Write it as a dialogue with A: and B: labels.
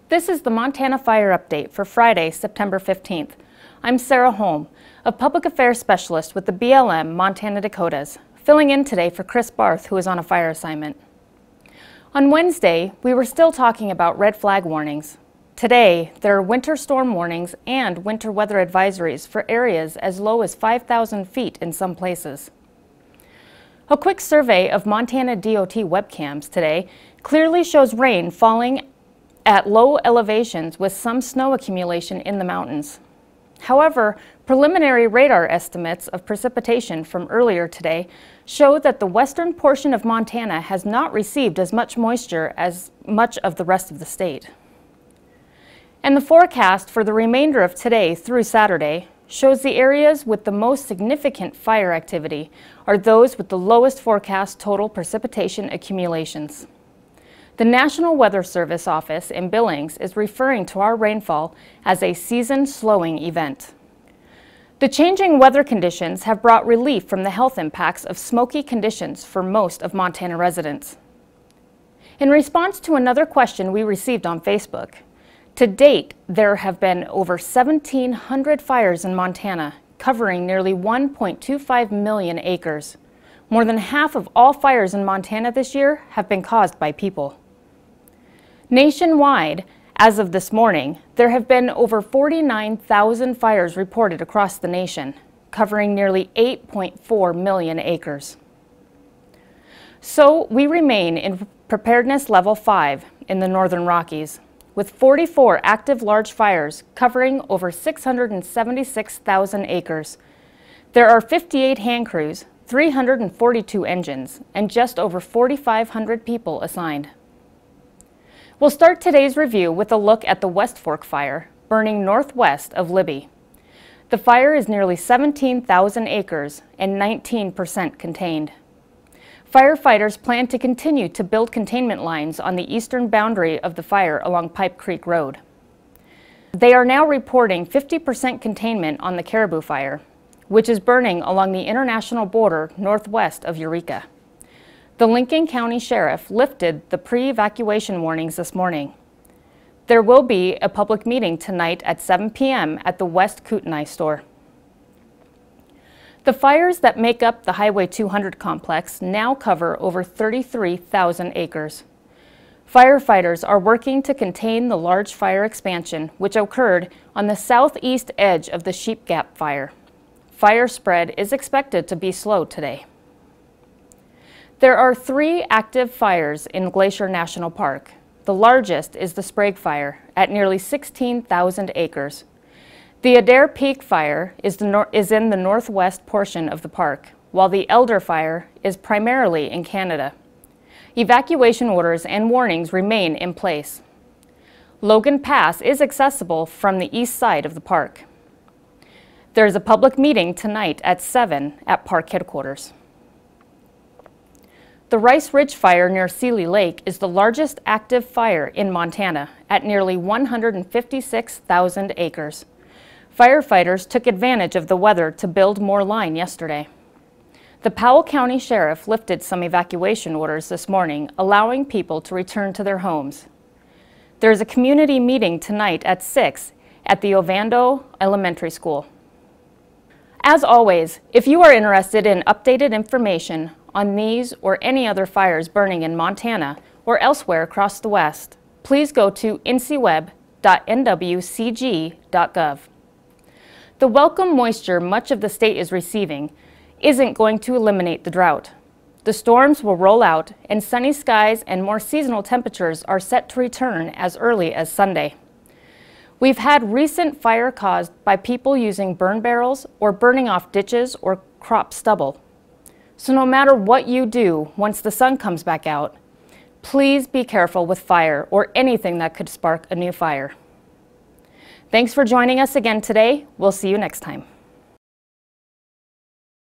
A: This is the Montana Fire Update for Friday, September 15th. I'm Sarah Holm, a Public Affairs Specialist with the BLM Montana-Dakotas, filling in today for Chris Barth, who is on a fire assignment. On Wednesday, we were still talking about red flag warnings. Today, there are winter storm warnings and winter weather advisories for areas as low as 5,000 feet in some places. A quick survey of Montana DOT webcams today clearly shows rain falling at low elevations with some snow accumulation in the mountains. However, preliminary radar estimates of precipitation from earlier today show that the western portion of Montana has not received as much moisture as much of the rest of the state. And the forecast for the remainder of today through Saturday shows the areas with the most significant fire activity are those with the lowest forecast total precipitation accumulations. The National Weather Service office in Billings is referring to our rainfall as a season-slowing event. The changing weather conditions have brought relief from the health impacts of smoky conditions for most of Montana residents. In response to another question we received on Facebook, to date, there have been over 1,700 fires in Montana, covering nearly 1.25 million acres. More than half of all fires in Montana this year have been caused by people. Nationwide, as of this morning, there have been over 49,000 fires reported across the nation, covering nearly 8.4 million acres. So we remain in preparedness level 5 in the Northern Rockies, with 44 active large fires covering over 676,000 acres. There are 58 hand crews, 342 engines, and just over 4,500 people assigned. We'll start today's review with a look at the West Fork Fire, burning northwest of Libby. The fire is nearly 17,000 acres and 19% contained. Firefighters plan to continue to build containment lines on the eastern boundary of the fire along Pipe Creek Road. They are now reporting 50% containment on the Caribou Fire, which is burning along the international border northwest of Eureka. The Lincoln County Sheriff lifted the pre-evacuation warnings this morning. There will be a public meeting tonight at 7 p.m. at the West Kootenai store. The fires that make up the Highway 200 complex now cover over 33,000 acres. Firefighters are working to contain the large fire expansion, which occurred on the southeast edge of the Sheep Gap Fire. Fire spread is expected to be slow today. There are 3 active fires in Glacier National Park. The largest is the Sprague Fire at nearly 16,000 acres. The Adair Peak Fire is in the northwest portion of the park, while the Elder Fire is primarily in Canada. Evacuation orders and warnings remain in place. Logan Pass is accessible from the east side of the park. There is a public meeting tonight at 7 at park headquarters. The Rice Ridge Fire near Seeley Lake is the largest active fire in Montana at nearly 156,000 acres. Firefighters took advantage of the weather to build more line yesterday. The Powell County Sheriff lifted some evacuation orders this morning, allowing people to return to their homes. There is a community meeting tonight at 6 at the Ovando Elementary School. As always, if you are interested in updated information on these or any other fires burning in Montana or elsewhere across the West, please go to ncweb.nwcg.gov. The welcome moisture much of the state is receiving isn't going to eliminate the drought. The storms will roll out and sunny skies and more seasonal temperatures are set to return as early as Sunday. We've had recent fire caused by people using burn barrels or burning off ditches or crop stubble. So no matter what you do once the sun comes back out, please be careful with fire or anything that could spark a new fire. Thanks for joining us again today. We'll see you next time.